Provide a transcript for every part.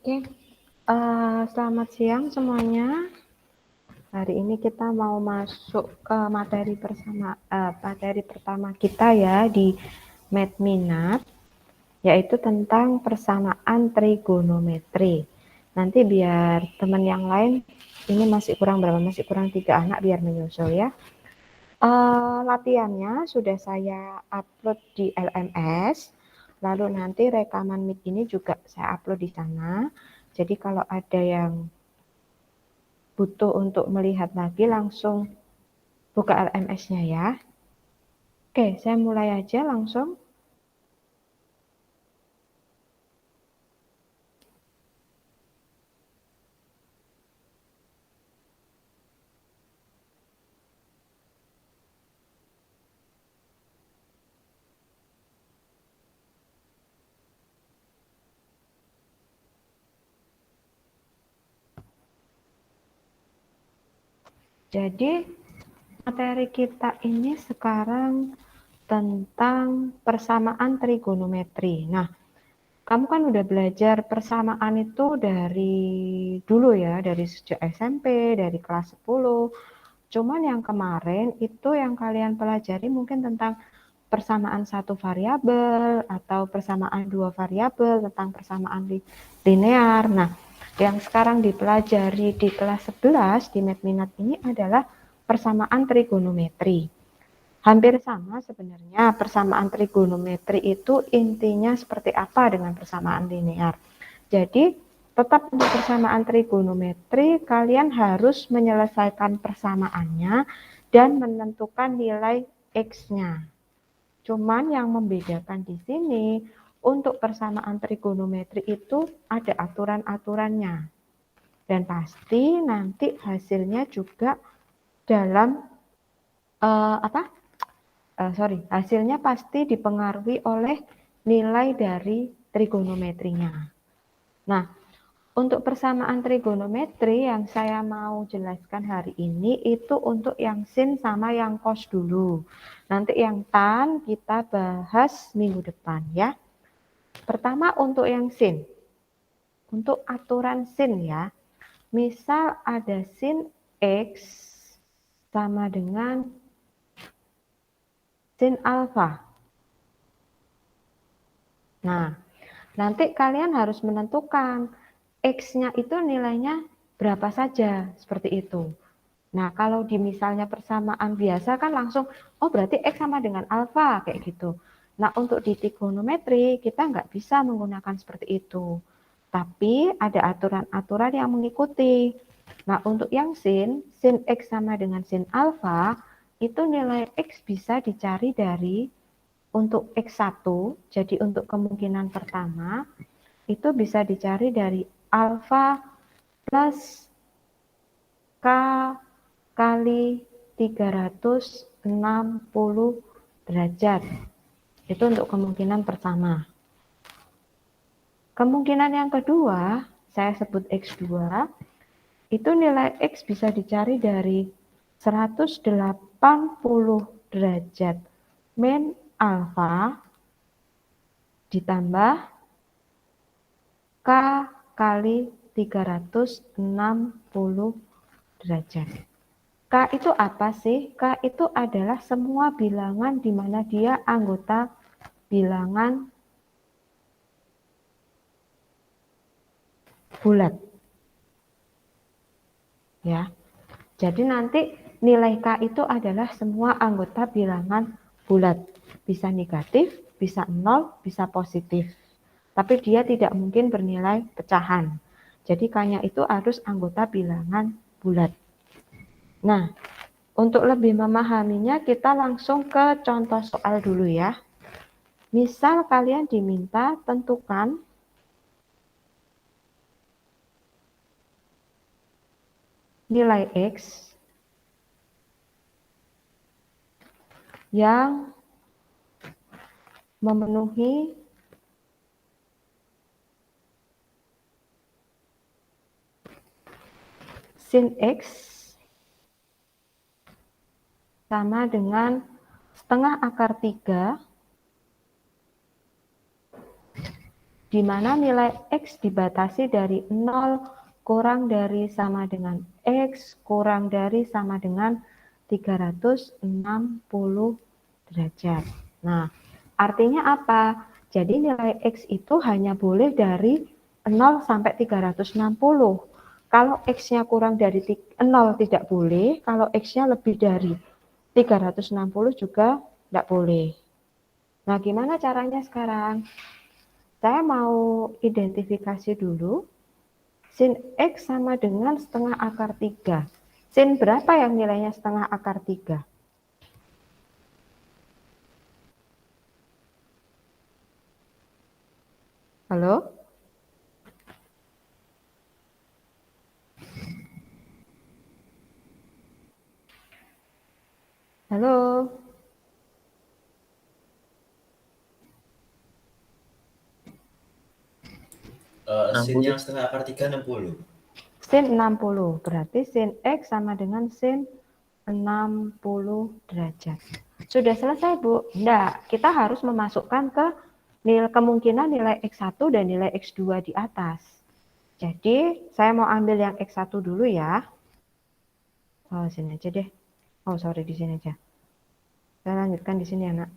Oke, selamat siang semuanya. Hari ini kita mau masuk ke materi pertama kita ya di Math Minat, yaitu tentang persamaan trigonometri. Nanti biar teman yang lain, ini masih kurang 3 anak biar menyusul ya. Latihannya sudah saya upload di LMS, lalu nanti rekaman Meet ini juga saya upload di sana. Jadi kalau ada yang butuh untuk melihat lagi, langsung buka LMS-nya ya. Oke, saya mulai aja langsung. Jadi materi kita ini sekarang tentang persamaan trigonometri. Nah, kamu kan udah belajar persamaan itu dari dulu ya, dari sejak SMP, dari kelas 10. Cuman yang kemarin itu yang kalian pelajari mungkin tentang persamaan satu variabel atau persamaan dua variabel, tentang persamaan linear. Nah, yang sekarang dipelajari di kelas 11 di Math Minat ini adalah persamaan trigonometri. Hampir sama sebenarnya persamaan trigonometri itu intinya seperti apa dengan persamaan linear. Jadi tetap untuk persamaan trigonometri kalian harus menyelesaikan persamaannya dan menentukan nilai X-nya. Cuman yang membedakan di sini untuk persamaan trigonometri itu ada aturan-aturannya. Dan pasti nanti hasilnya juga dalam hasilnya pasti dipengaruhi oleh nilai dari trigonometrinya. Nah, untuk persamaan trigonometri yang saya mau jelaskan hari ini itu untuk yang sin sama yang cos dulu. Nanti yang tan kita bahas minggu depan ya. Pertama untuk yang sin. Untuk aturan sin ya. Misal ada sin X sama dengan sin alfa. Nah, nanti kalian harus menentukan X-nya itu nilainya berapa saja, seperti itu. Nah, kalau di misalnya persamaan biasa kan langsung, oh berarti X sama dengan alfa, kayak gitu. Nah, untuk di trigonometri kita nggak bisa menggunakan seperti itu. Tapi ada aturan-aturan yang mengikuti. Nah, untuk yang sin X sama dengan sin alfa, itu nilai X bisa dicari dari untuk X1, jadi untuk kemungkinan pertama, itu bisa dicari dari alfa plus K kali 360 derajat. Itu untuk kemungkinan pertama. Kemungkinan yang kedua, saya sebut X2, itu nilai X bisa dicari dari 180 derajat min alfa ditambah K kali 360 derajat. K itu apa sih? K itu adalah semua bilangan di mana dia anggota bilangan bulat. Ya. Jadi nanti nilai K itu adalah semua anggota bilangan bulat. Bisa negatif, bisa 0, bisa positif. Tapi dia tidak mungkin bernilai pecahan. Jadi K-nya itu harus anggota bilangan bulat. Nah, untuk lebih memahaminya kita langsung ke contoh soal dulu ya. Misal kalian diminta tentukan nilai X yang memenuhi sin X sama dengan setengah akar 3 di mana nilai X dibatasi dari 0 kurang dari sama dengan X kurang dari sama dengan 360 derajat. Nah, artinya apa? Jadi nilai X itu hanya boleh dari 0 sampai 360. Kalau X-nya kurang dari 0 tidak boleh, kalau X-nya lebih dari 360 juga tidak boleh. Nah, gimana caranya sekarang? Saya mau identifikasi dulu. Sin X sama dengan setengah akar 3. Sin berapa yang nilainya setengah akar 3? Halo? Halo? Sin yang setengah akar 3 60. Sin 60. Berarti sin X sama dengan sin 60 derajat. Sudah selesai, Bu? Enggak, kita harus memasukkan ke kemungkinan nilai X1 dan nilai X2 di atas. Jadi, saya mau ambil yang X1 dulu ya. Oh, sini aja deh. Oh, sorry, di sini aja. Saya lanjutkan di sini, anak.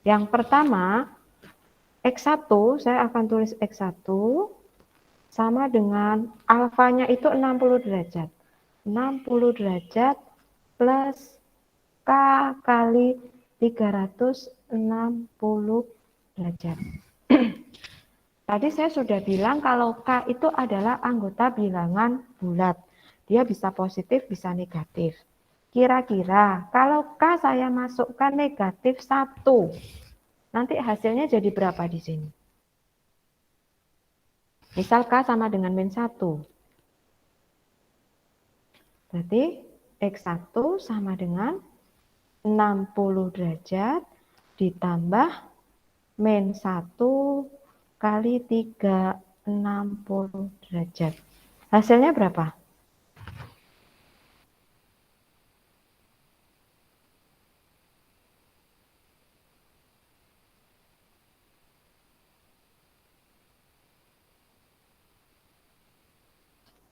Yang pertama, X1, saya akan tulis X1 sama dengan alfanya itu 60 derajat. 60 derajat plus K kali 360 derajat. Tadi saya sudah bilang kalau K itu adalah anggota bilangan bulat. Dia bisa positif, bisa negatif. Kira-kira kalau K saya masukkan negatif 1, nanti hasilnya jadi berapa di sini? Misal K sama dengan min 1. Berarti X1 sama dengan 60 derajat ditambah min 1 kali 360 derajat. Hasilnya berapa?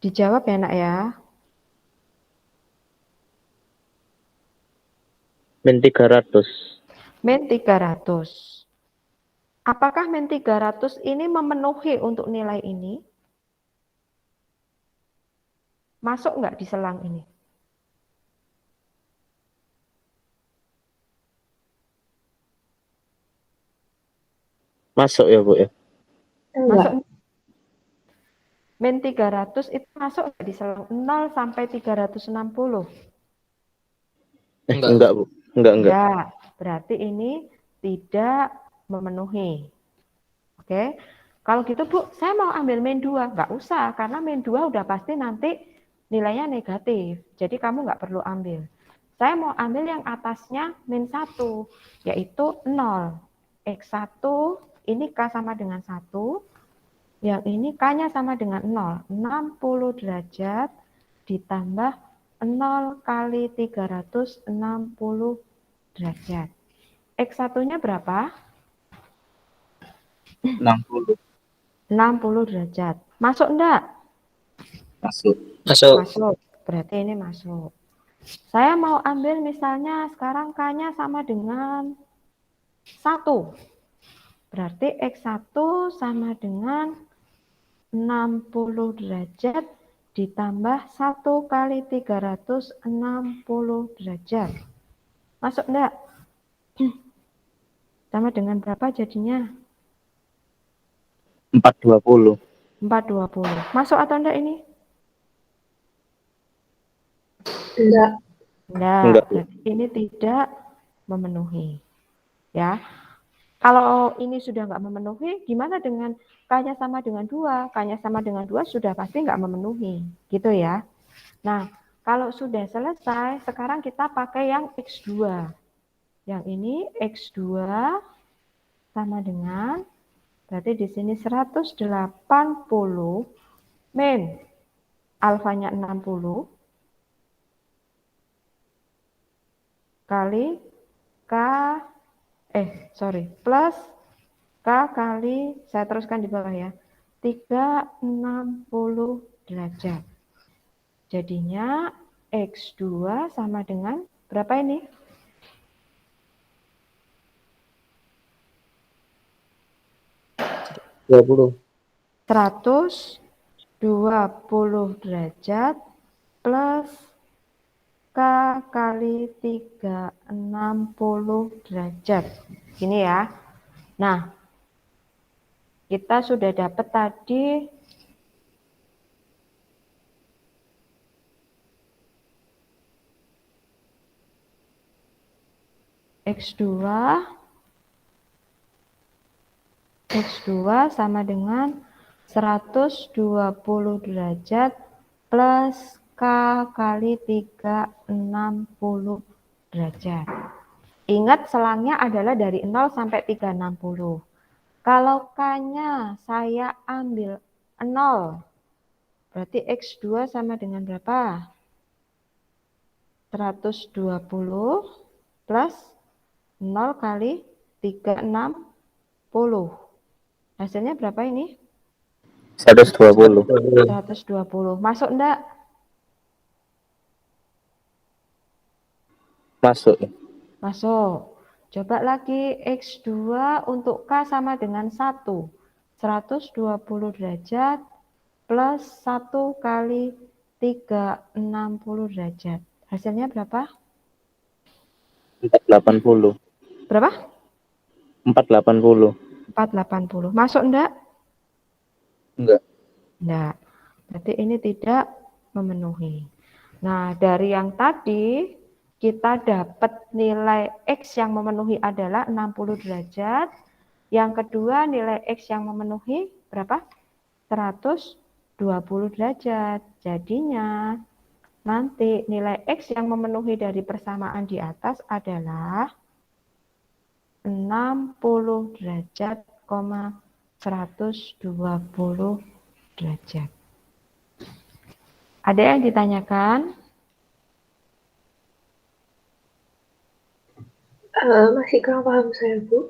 Dijawab ya, Nak ya. Min 300. Min 300. Apakah min 300 ini memenuhi untuk nilai ini? Masuk nggak di selang ini? Masuk ya, Bu ya? Masuk. Min 300 itu masuk nggak di selang 0 sampai 360? Enggak, Bu. Enggak. Ya, berarti ini tidak memenuhi. Oke. Kalau gitu, Bu, saya mau ambil min 2. Nggak usah, karena min 2 udah pasti nanti nilainya negatif. Jadi kamu nggak perlu ambil. Saya mau ambil yang atasnya min 1, yaitu 0. X1, ini K sama dengan 1. Yang ini K-nya sama dengan 0. 60 derajat ditambah 0 kali 360 derajat. X1-nya berapa? 60. 60 derajat. Masuk enggak? Masuk. Masuk. Berarti ini masuk. Saya mau ambil misalnya sekarang K-nya sama dengan 1. Berarti X1 sama dengan 60 derajat ditambah 1 kali 360 derajat. Masuk enggak? Sama dengan berapa jadinya? 420. 420. Masuk atau enggak ini? Enggak. Enggak. Berarti ini tidak memenuhi. Ya. Kalau ini sudah enggak memenuhi, gimana dengan K-nya sama dengan 2? K-nya sama dengan 2 sudah pasti enggak memenuhi. Gitu ya. Nah, kalau sudah selesai, sekarang kita pakai yang X2. Yang ini X2 sama dengan, berarti di sini 180 min alfanya 60 kali K, plus K kali, saya teruskan di bawah ya, 360 derajat. Jadinya X2 sama dengan berapa ini? Dua puluh. 120 derajat plus K kali 360 derajat. Gini ya. Nah, kita sudah dapat tadi X2 sama dengan 120 derajat plus K kali 360 derajat. Ingat selangnya adalah dari 0 sampai 360. Kalau K-nya saya ambil 0, berarti X2 sama dengan berapa? 120 plus 0 kali 360. Hasilnya berapa ini? 120. 120. Masuk enggak? Masuk. Masuk. Coba lagi X2 untuk K sama dengan 1. 120 derajat plus 1 kali 360 derajat. Hasilnya berapa? 480. Berapa? 480. 480. Masuk enggak? Enggak. Enggak. Berarti ini tidak memenuhi. Nah, dari yang tadi kita dapat nilai X yang memenuhi adalah 60 derajat. Yang kedua nilai X yang memenuhi berapa? 120 derajat. Jadinya nanti nilai X yang memenuhi dari persamaan di atas adalah 60 derajat, 120 derajat. Ada yang ditanyakan? Masih kurang paham saya, Bu.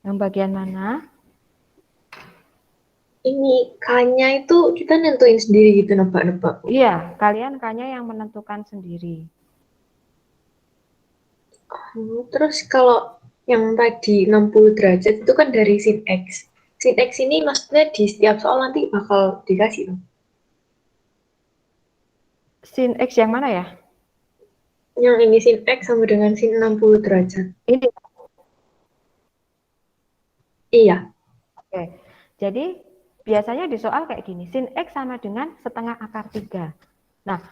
Yang bagian mana? Ini K-nya itu kita nentuin sendiri gitu, nebak-nebak. Iya, kalian K-nya yang menentukan sendiri. Terus kalau yang tadi 60 derajat itu kan dari sin X. Sin X ini maksudnya di setiap soal nanti bakal dikasih. Sin X yang mana ya? Yang ini sin X sama dengan sin 60 derajat. Ini. Iya. Oke. Jadi biasanya di soal kayak gini, sin X sama dengan setengah akar 3. Nah,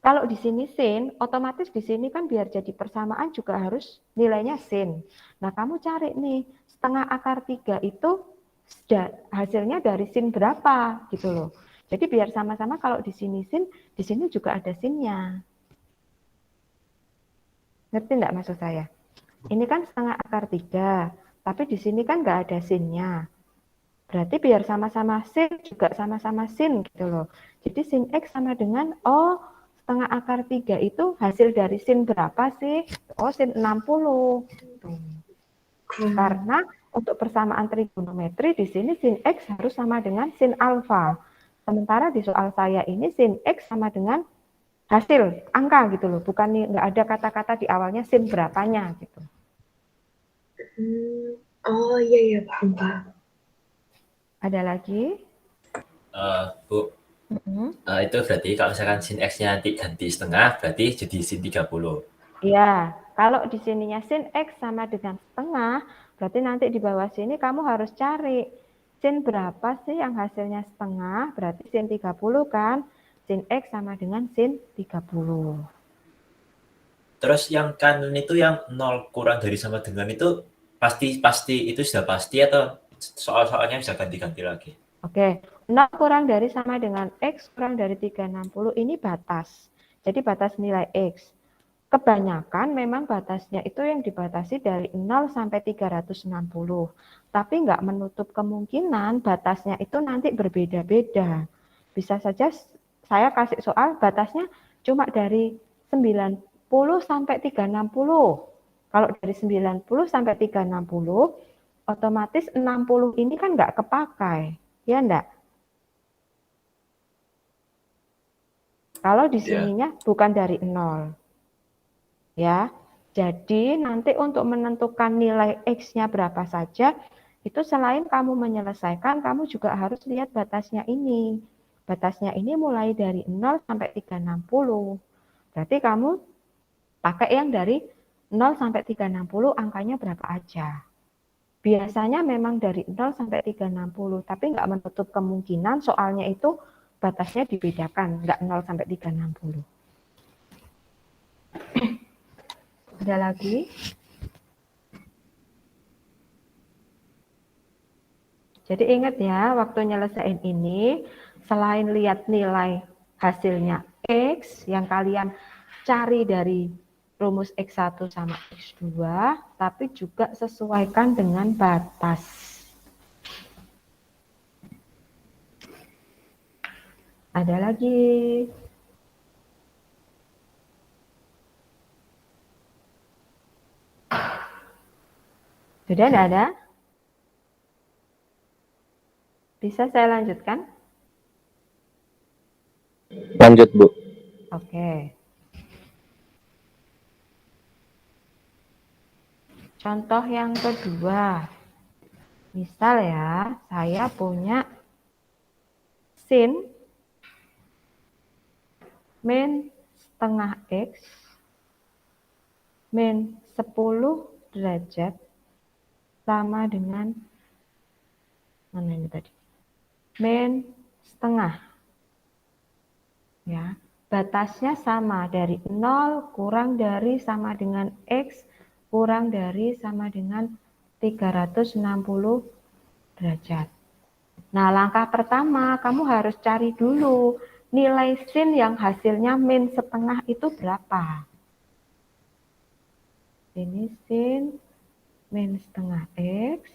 kalau di sini sin, otomatis di sini kan biar jadi persamaan juga harus nilainya sin. Nah, kamu cari nih, setengah akar 3 itu hasilnya dari sin berapa gitu loh. Jadi biar sama-sama kalau di sini sin, di sini juga ada sinnya. Ngerti enggak maksud saya? Ini kan setengah akar 3, tapi di sini kan nggak ada sinnya. Berarti biar sama-sama sin juga sama-sama sin gitu loh. Jadi sin X sama dengan, setengah akar 3 itu hasil dari sin berapa sih? Oh, sin 60. Karena untuk persamaan trigonometri di sini sin X harus sama dengan sin alfa. Sementara di soal saya ini sin X sama dengan hasil, angka gitu loh. Bukan nggak ada kata-kata di awalnya sin berapanya gitu. Oh iya, paham. Ada lagi? Bu, itu berarti kalau misalkan sin X-nya nanti ganti setengah, berarti jadi sin 30. Iya, kalau di sininya sin X sama dengan setengah, berarti nanti di bawah sini kamu harus cari sin berapa sih yang hasilnya setengah, berarti sin 30 kan, sin X sama dengan sin 30. Terus yang kanan itu yang 0 kurang dari sama dengan itu pasti itu sudah pasti atau soal-soalnya bisa ganti-ganti lagi? Oke, 0 kurang dari sama dengan X kurang dari 360 ini batas. Jadi batas nilai X. Kebanyakan memang batasnya itu yang dibatasi dari 0 sampai 360. Tapi nggak menutup kemungkinan batasnya itu nanti berbeda-beda. Bisa saja saya kasih soal batasnya cuma dari 90 sampai 360. Kalau dari 90 sampai 360, otomatis 60 ini kan nggak kepakai, ya enggak? Kalau di sininya bukan dari 0. Ya. Jadi nanti untuk menentukan nilai X-nya berapa saja, itu selain kamu menyelesaikan, kamu juga harus lihat batasnya ini. Batasnya ini mulai dari 0 sampai 360. Berarti kamu pakai yang dari 0 sampai 360 angkanya berapa aja. Biasanya memang dari 0 sampai 360, tapi nggak menutup kemungkinan soalnya itu batasnya dibedakan, nggak 0 sampai 360. Ada lagi? Jadi ingat ya, waktu nyelesain ini, selain lihat nilai hasilnya X, yang kalian cari dari rumus X1 sama X2, tapi juga sesuaikan dengan batas. Ada lagi? Sudah tidak ada? Bisa saya lanjutkan? Lanjut, Bu. Oke. Contoh yang kedua. Misal ya, saya punya sin min setengah X min 10 derajat sama dengan mana ini tadi? Min setengah. Ya, batasnya sama dari 0 kurang dari sama dengan X kurang dari sama dengan 360 derajat. Nah, langkah pertama kamu harus cari dulu nilai sin yang hasilnya min setengah itu berapa. Ini sin min setengah X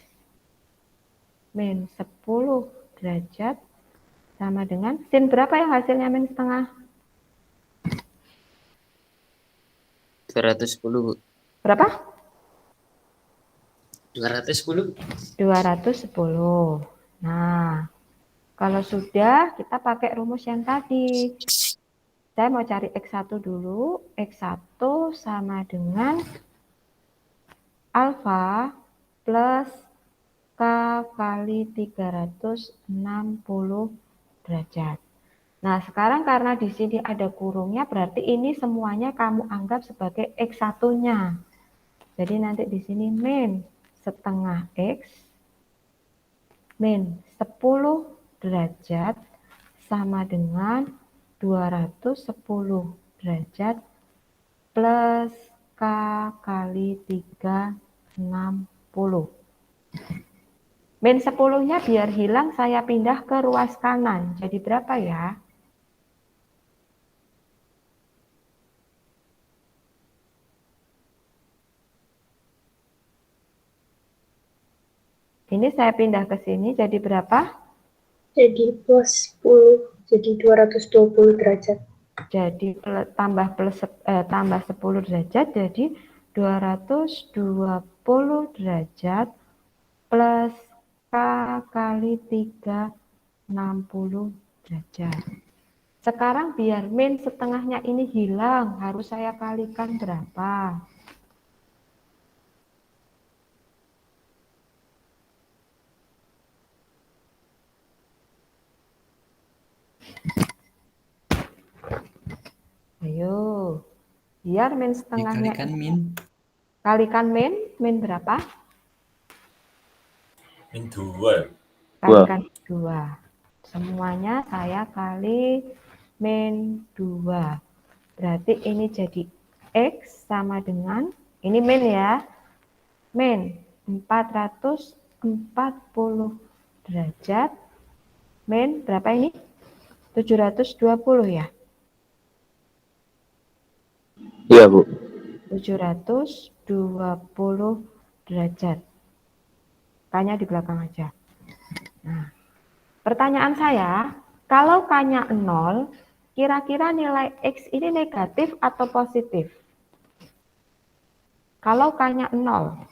min 10 derajat sama dengan sin berapa yang hasilnya min setengah? 210, Bu. Berapa? 210. 210. Nah, kalau sudah kita pakai rumus yang tadi. Saya mau cari X1 dulu. X1 sama dengan alfa plus K kali 360 derajat. Nah, sekarang karena di sini ada kurungnya, berarti ini semuanya kamu anggap sebagai X1-nya. Jadi nanti di sini min setengah X min 10 derajat sama dengan 210 derajat plus K kali 360. Min 10-nya biar hilang saya pindah ke ruas kanan. Jadi berapa ya? Ini saya pindah ke sini jadi berapa? Jadi plus 10, jadi 220 derajat. Jadi tambah 10 derajat jadi 220 derajat plus K kali 360 derajat. Sekarang biar min setengahnya ini hilang, harus saya kalikan berapa? Ayo, biar min setengahnya Dikalikan min. kalikan min berapa? Min 2. Kalikan 2. Semuanya saya kali min 2. Berarti ini jadi X sama dengan, ini min ya, min 440 derajat, min berapa ini? 720 ya? Iya, Bu. 720 derajat. K-nya di belakang aja. Nah, pertanyaan saya, kalau K-nya 0, kira-kira nilai X ini negatif atau positif? Kalau K-nya 0.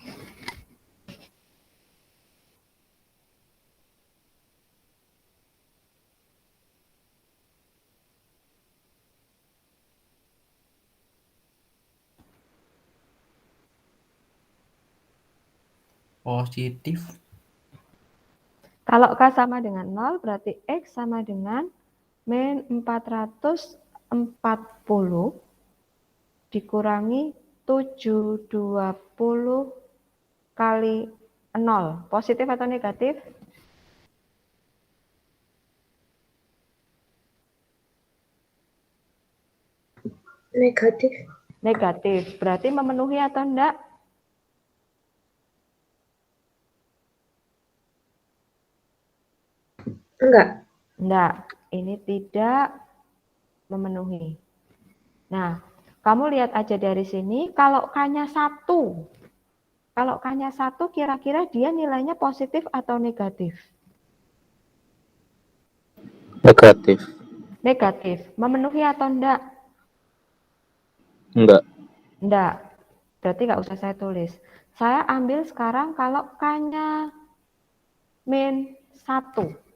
Positif. Kalau K sama dengan 0, berarti X sama dengan min 440 dikurangi 720 kali 0. Positif atau negatif? Negatif. Negatif. Berarti memenuhi atau enggak? Enggak. Enggak. Ini tidak memenuhi. Nah, kamu lihat aja dari sini, kalau K-nya 1. Kalau K-nya 1, kira-kira dia nilainya positif atau negatif? Negatif. Negatif. Memenuhi atau enggak? Enggak. Enggak. Berarti nggak usah saya tulis. Saya ambil sekarang kalau K-nya min 1.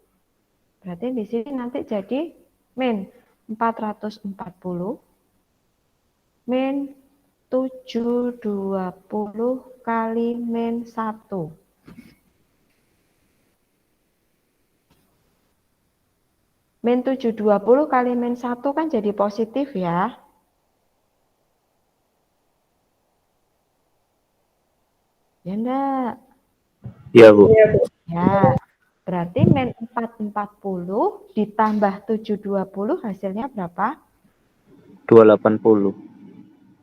Berarti di sini nanti jadi min 440 min 720 kali min 1. Min 720 kali min 1 kan jadi positif ya. Ya enggak? Iya, Bu. Iya, Bu. Ya. Berarti min 440 ditambah 720 hasilnya berapa? 280.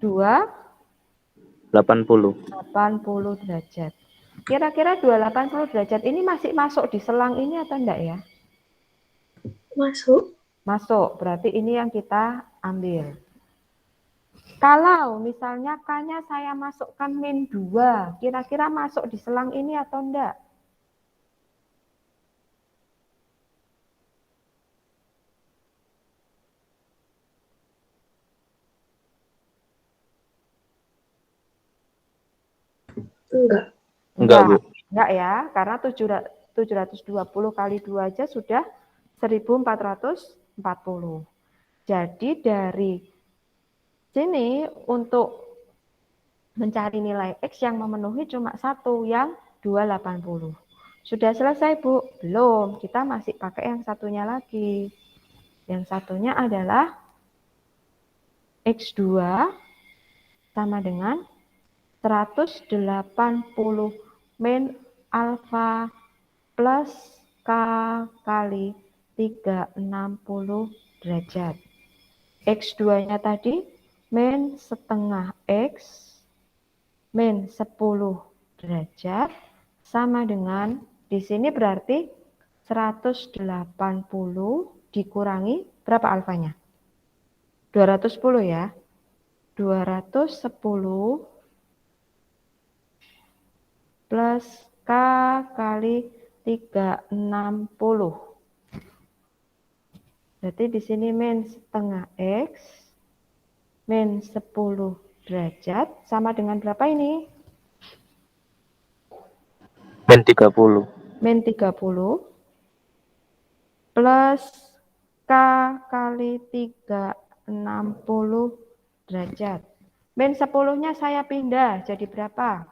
80. 280 derajat. Kira-kira 280 derajat ini masih masuk di selang ini atau enggak ya? Masuk. Masuk, berarti ini yang kita ambil. Kalau misalnya K-nya saya masukkan min 2, kira-kira masuk di selang ini atau enggak? Enggak. Enggak, Bu. Enggak ya, karena 720 kali 2 aja sudah 1440. Jadi dari sini untuk mencari nilai X yang memenuhi cuma satu, yang 280. Sudah selesai, Bu? Belum, kita masih pakai yang satunya lagi. Yang satunya adalah X2 sama dengan 180 min alfa plus K kali 360 derajat. X2-nya tadi min setengah X min 10 derajat sama dengan, di sini berarti 180 dikurangi berapa alfanya? 210 ya. 210 plus K kali 360. Berarti di sini min setengah X min 10 derajat sama dengan berapa ini? Min 30. Min 30 plus K kali 360 derajat. Min 10-nya saya pindah jadi berapa?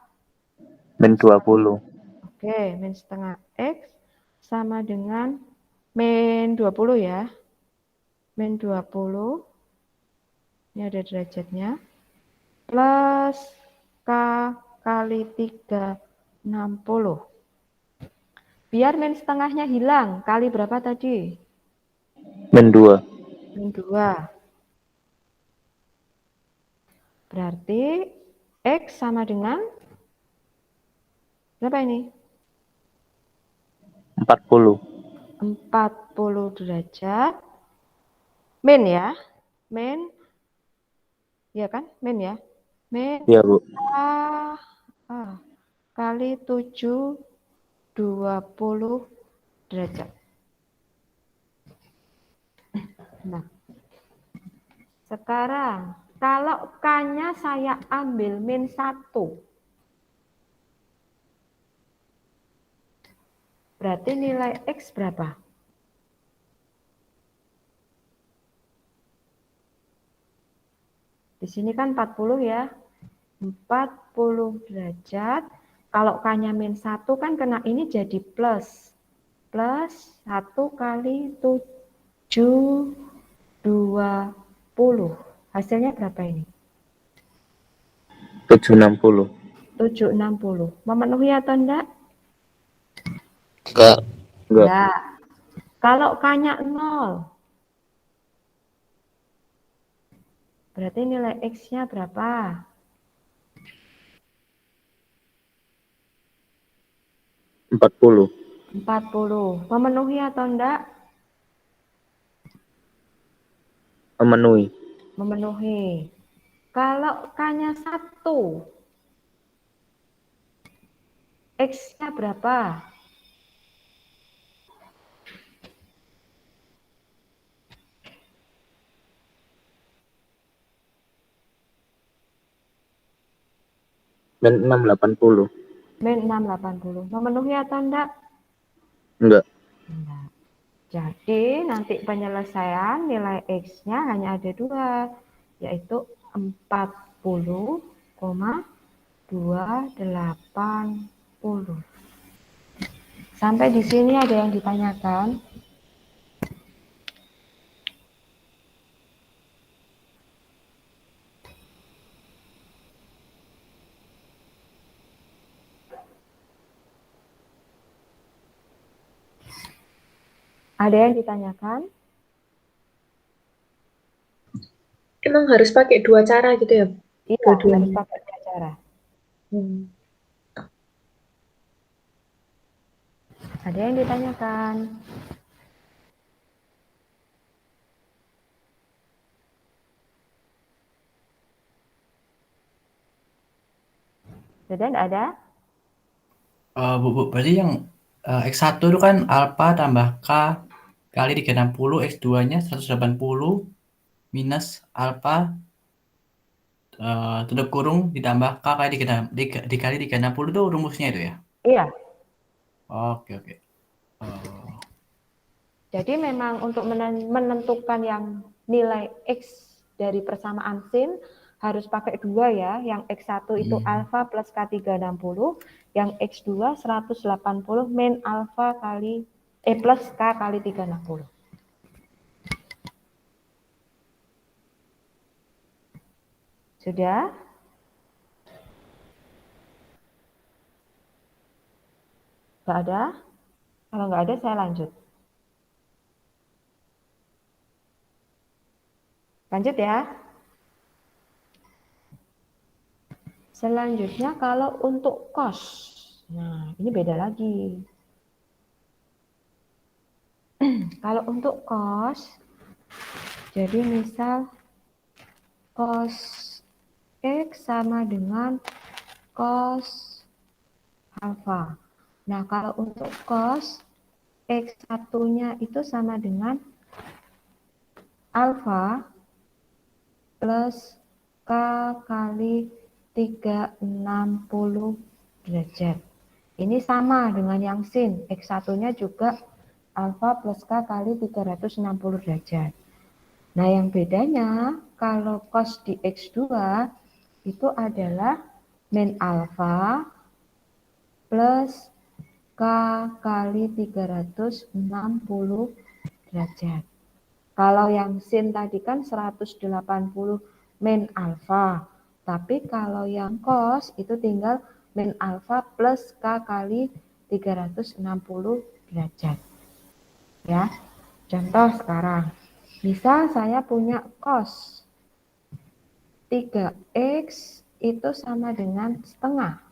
Min 20. Oke, min setengah X sama dengan min 20 ya. Min 20, ini ada derajatnya, plus K kali 360. Biar min setengahnya hilang, kali berapa tadi? Min 2. Min 2. Berarti X sama dengan berapa ini? 40. 40 derajat. Min ya. Min. Ya kan? Min ya. Min Iya, Bu. kali 720 derajat. Nah, sekarang kalau K-nya saya ambil min 1, berarti nilai X berapa? Di sini kan 40 ya. 40 derajat Kalau K-nya min 1 kan kena ini jadi plus. Plus 1 kali 720. Hasilnya berapa ini? 760. 760. Memenuhi atau enggak? Enggak. Enggak. Kalau K-nya 0, berarti nilai X-nya berapa? 40. 40. Memenuhi atau enggak? Memenuhi. Memenuhi. Kalau K-nya 1, X-nya berapa? Min 680. Min 680. Memenuhi atau enggak? Enggak. Enggak. Jadi nanti penyelesaian nilai X-nya hanya ada 2, yaitu 40,280. Sampai di sini ada yang ditanyakan? Ada yang ditanyakan? Emang harus pakai 2 cara gitu ya? Iya, Dua-duanya. harus pakai dua cara. Ada yang ditanyakan? Sudah ada? Bu, berarti yang X1 itu kan alfa tambah K kali 360, X2-nya 180 minus alfa tutup kurung ditambah K kali dikali 360 itu rumusnya itu ya? Iya. Oke. Jadi memang untuk menentukan yang nilai X dari persamaan sin harus pakai 2 ya. Yang X1 itu alfa plus K360, yang X2 180 min alfa kali plus K kali 360. Sudah? Nggak ada? Kalau nggak ada saya lanjut. Lanjut ya. Selanjutnya kalau untuk cos. Nah, ini beda lagi. Kalau untuk cos, jadi misal cos X sama dengan cos alfa. Nah, kalau untuk cos X1-nya itu sama dengan alfa plus K kali 360 derajat. Ini sama dengan yang sin. X1-nya juga alfa plus K kali 360 derajat. Nah, yang bedanya kalau cos di X2 itu adalah min alfa plus K kali 360 derajat. Kalau yang sin tadi kan 180 min alfa. Tapi kalau yang cos itu tinggal min alfa plus K kali 360 derajat. Ya. Contoh sekarang. Misal saya punya cos 3X itu sama dengan setengah.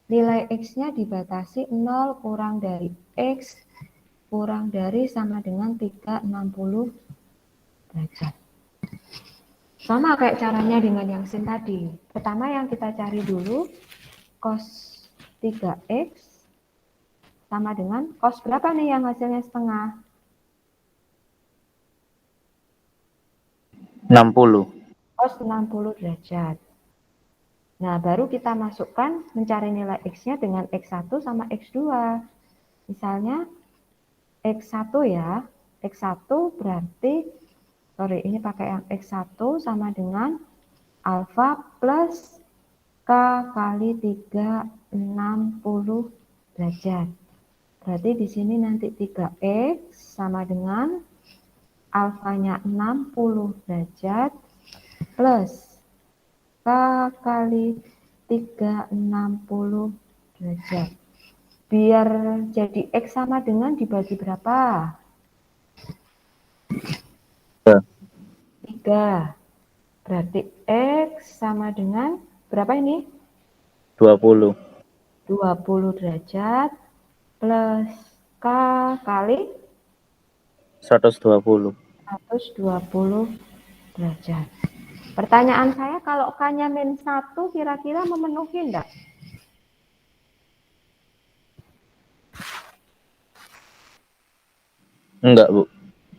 Nilai X-nya dibatasi 0 kurang dari X kurang dari sama dengan 360 derajat. Sama kayak caranya dengan yang sin tadi. Pertama yang kita cari dulu cos 3X sama dengan cos berapa nih yang hasilnya setengah? 60. Cos 60 derajat. Nah, baru kita masukkan mencari nilai X-nya dengan X1 sama X2. Misalnya X1 ya, X1 berarti, ini pakai yang X1 sama dengan alfa plus K kali 3, 60 derajat. Berarti di sini nanti 3X sama dengan alfanya 60 derajat plus K kali 3, 60 derajat. Biar jadi X sama dengan dibagi berapa? 3. Berarti X sama dengan berapa ini? 20. 20 derajat plus K kali 120. 120 derajat. Pertanyaan saya, kalau K-nya min 1 kira-kira memenuhi enggak? Enggak, Bu.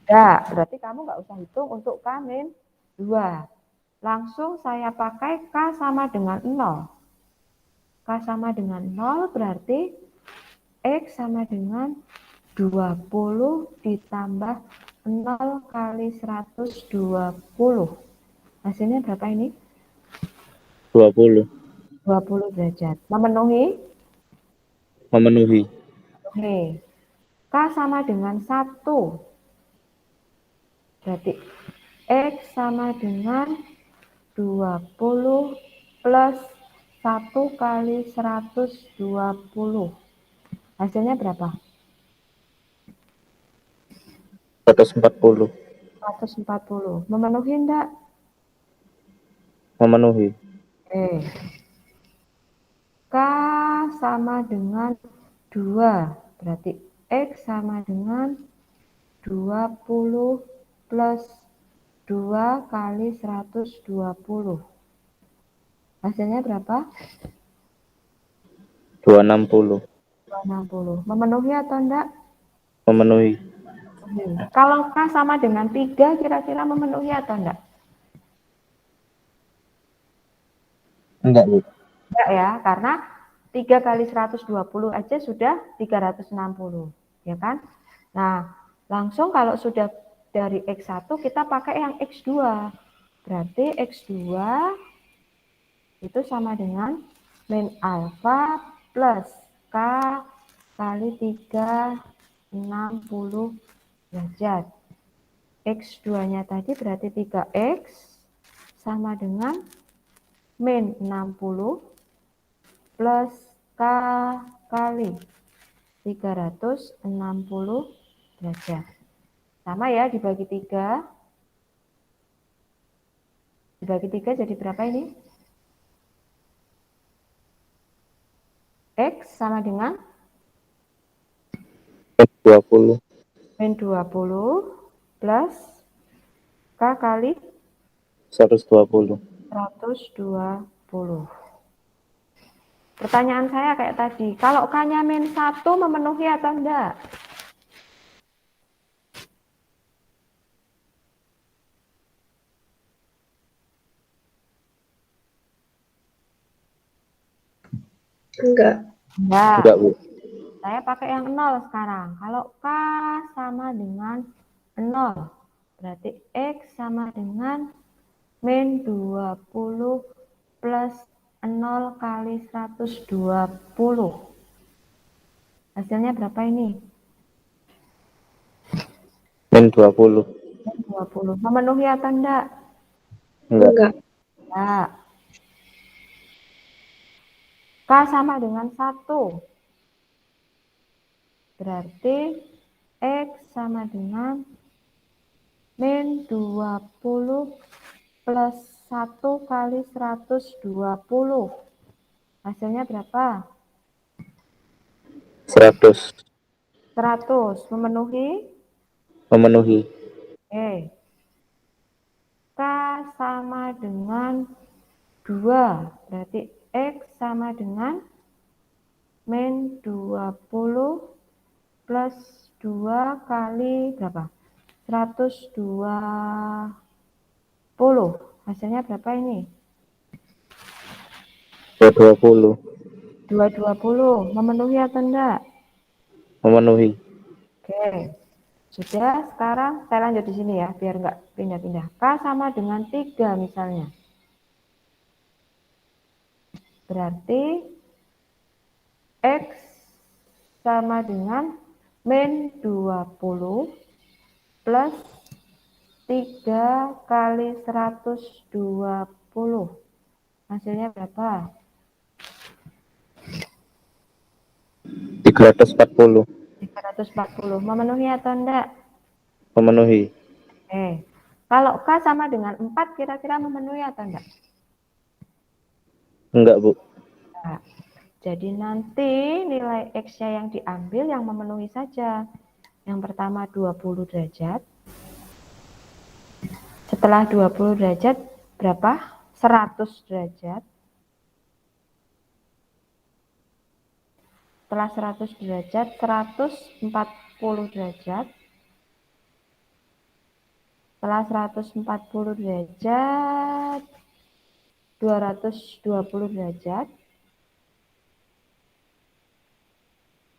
Enggak, berarti kamu nggak usah hitung untuk K min 2. Langsung saya pakai K sama dengan 0. K sama dengan 0 berarti X sama dengan 20 ditambah 0 kali 120. Hasilnya berapa ini? 20. 20 derajat. Memenuhi? Memenuhi. Oke. K sama dengan 1. Berarti X sama dengan 20 plus 1 kali 120. Hasilnya berapa? 140. 140. Memenuhi enggak? Memenuhi. Oke. K sama dengan 2. Berarti X sama dengan 20 plus 2 kali 120. Hasilnya berapa? 260. 260. Memenuhi atau enggak? Memenuhi. Kalau K sama dengan 3, kira-kira memenuhi atau enggak? Enggak, Bu. Enggak ya, karena 3 kali 120 aja sudah 360. Ya kan? Nah, langsung kalau sudah dari X1 kita pakai yang X2. Berarti X2 itu sama dengan min alfa plus K kali 3, 60 derajat. X2-nya tadi berarti 3X sama dengan min 60 plus K kali 360 derajat. Sama ya, dibagi 3. Dibagi 3 jadi berapa ini? X sama dengan 20. min 20 plus K kali 120. 120. Pertanyaan saya kayak tadi, kalau K-nya min 1 memenuhi atau enggak? Enggak. Enggak. Enggak, Bu. Saya pakai yang 0 sekarang. Kalau K sama dengan 0, berarti X sama dengan min 20 plus 0 kali 120. Hasilnya berapa ini? Min 20. Min 20. Memenuhi atau enggak? Enggak. Enggak. Enggak. K sama dengan 1. Berarti X sama dengan min 20 plus 1 kali 120. Hasilnya berapa? 100. 100. Memenuhi? Memenuhi. Oke. K sama dengan 2. Berarti X sama dengan min 20 plus 2 kali berapa? 120. Hasilnya berapa ini? 220. 220. Memenuhi atau enggak? Memenuhi. Oke. Sudah, sekarang saya lanjut di sini ya, biar enggak pindah-pindah. K sama dengan 3 misalnya. Berarti X sama dengan min 20 plus 3 kali 120. Hasilnya berapa? 340. 340. Memenuhi atau enggak? Memenuhi. Kalau K sama dengan 4 kira-kira memenuhi atau enggak? Enggak, Bu. Nah, jadi nanti nilai X-nya yang diambil yang memenuhi saja. Yang pertama 20 derajat. Setelah 20 derajat berapa? 100 derajat. Setelah 100 derajat, 140 derajat. Setelah 140 derajat, 220 derajat.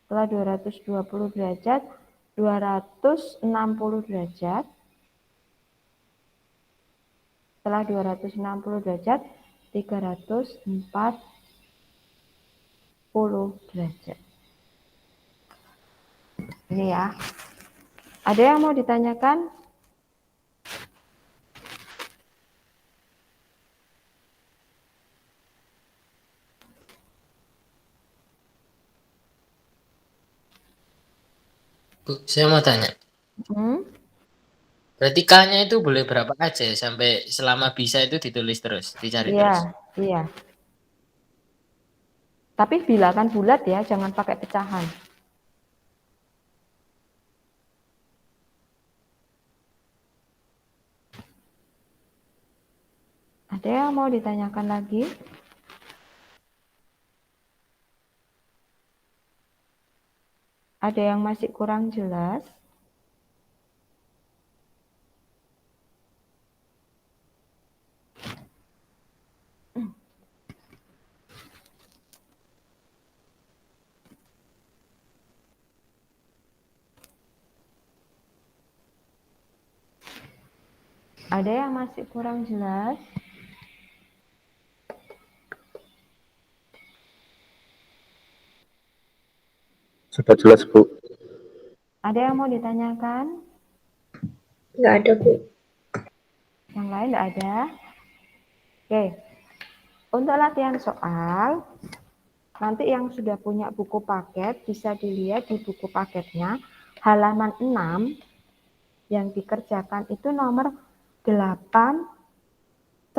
Setelah 220 derajat, 260 derajat. Setelah 260 derajat, 340 derajat. Ini ya. Ada yang mau ditanyakan? Bu, saya mau tanya. Berarti K-nya itu boleh berapa aja ya? Sampai selama bisa itu ditulis terus, dicari terus. Iya. Tapi bilangan bulat ya, jangan pakai pecahan. Ada yang mau ditanyakan lagi? Ada yang masih kurang jelas? Ada yang masih kurang jelas? Sudah jelas, Bu. Ada yang mau ditanyakan? Nggak ada, Bu. Yang lain nggak ada? Oke. Untuk latihan soal, nanti yang sudah punya buku paket bisa dilihat di buku paketnya halaman 6 yang dikerjakan itu nomor 8,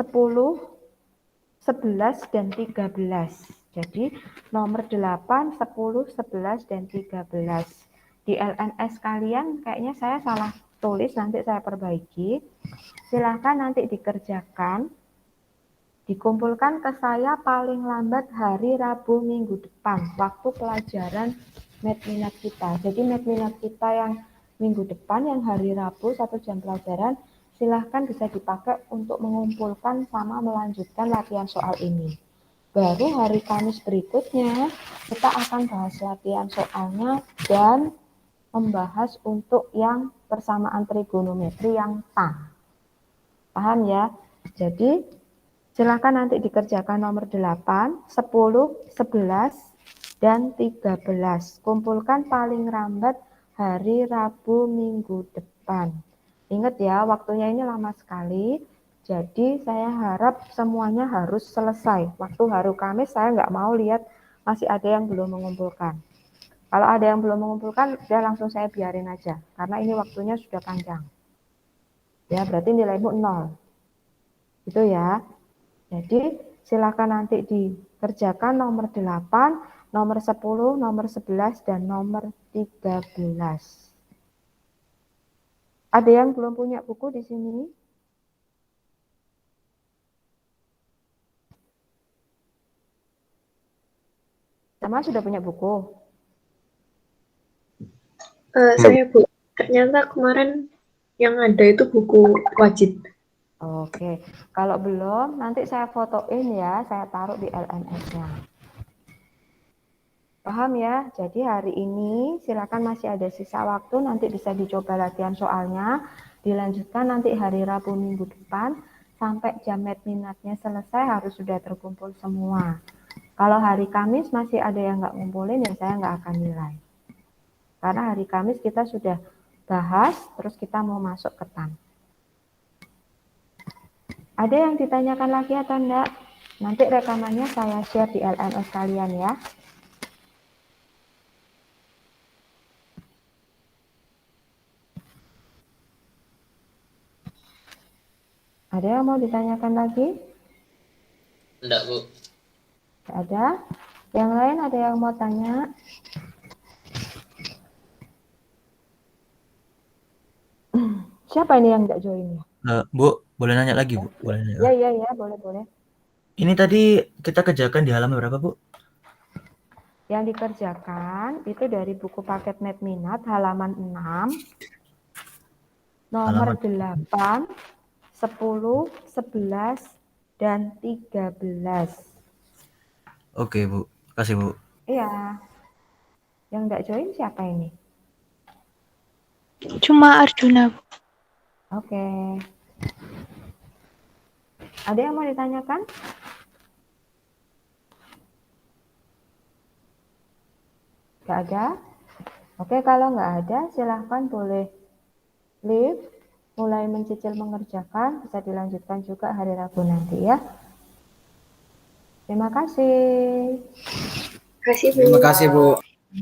10, 11, dan 13. Jadi nomor 8, 10, 11, dan 13. Di LNS kalian kayaknya saya salah tulis, nanti saya perbaiki. Silakan nanti dikerjakan. Dikumpulkan ke saya paling lambat hari Rabu minggu depan, waktu pelajaran Medminat kita. Jadi Medminat kita yang minggu depan, yang hari Rabu, 1 jam pelajaran, silahkan bisa dipakai untuk mengumpulkan sama melanjutkan latihan soal ini. Baru hari Kamis berikutnya, kita akan bahas latihan soalnya dan membahas untuk yang persamaan trigonometri yang tang. Paham ya? Jadi, silakan nanti dikerjakan nomor 8, 10, 11, dan 13. Kumpulkan paling lambat hari Rabu minggu depan. Ingat ya, waktunya ini lama sekali. Jadi saya harap semuanya harus selesai. Waktu hari Kamis saya nggak mau lihat masih ada yang belum mengumpulkan. Kalau ada yang belum mengumpulkan, ya langsung saya biarin aja. Karena ini waktunya sudah panjang. Ya, berarti nilaimu 0. Itu ya. Jadi silakan nanti dikerjakan nomor 8, nomor 10, nomor 11, dan nomor 13. Ada yang belum punya buku di sini? Sama sudah punya buku? Saya, Bu. Ternyata kemarin yang ada itu buku wajib. Oke, kalau belum nanti saya fotoin ya, saya taruh di LNS-nya. Paham ya? Jadi hari ini silakan masih ada sisa waktu, nanti bisa dicoba latihan soalnya, dilanjutkan nanti hari Rabu minggu depan, sampai jam minatnya selesai harus sudah terkumpul semua. Kalau hari Kamis masih ada yang nggak ngumpulin, ya saya nggak akan nilai. Karena hari Kamis kita sudah bahas, terus kita mau masuk ke TAN. Ada yang ditanyakan lagi atau enggak? Nanti rekamannya saya share di LMS kalian ya. Ada yang mau ditanyakan lagi? Enggak, Bu. Nggak ada. Yang lain ada yang mau tanya? Siapa ini yang nggak join ya? Bu, boleh nanya lagi, Bu? Boleh nanya. Ya, boleh. Ini tadi kita kerjakan di halaman berapa, Bu? Yang dikerjakan itu dari buku paket net minat halaman 6, nomor 8, 10, 11, dan 13. Oke, Bu. Kasih, Bu. Iya. Yang nggak join siapa ini? Cuma Arjuna, Bu. Oke. Ada yang mau ditanyakan? Nggak ada? Oke, kalau nggak ada, silahkan boleh leave, mulai mencicil mengerjakan, bisa dilanjutkan juga hari Rabu nanti ya. Terima kasih. Kasih, Bu. Terima kasih, Bu.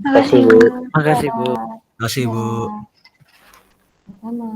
Kasih, Bu. Makasih, Bu. Ya, Kasih, Bu. sama.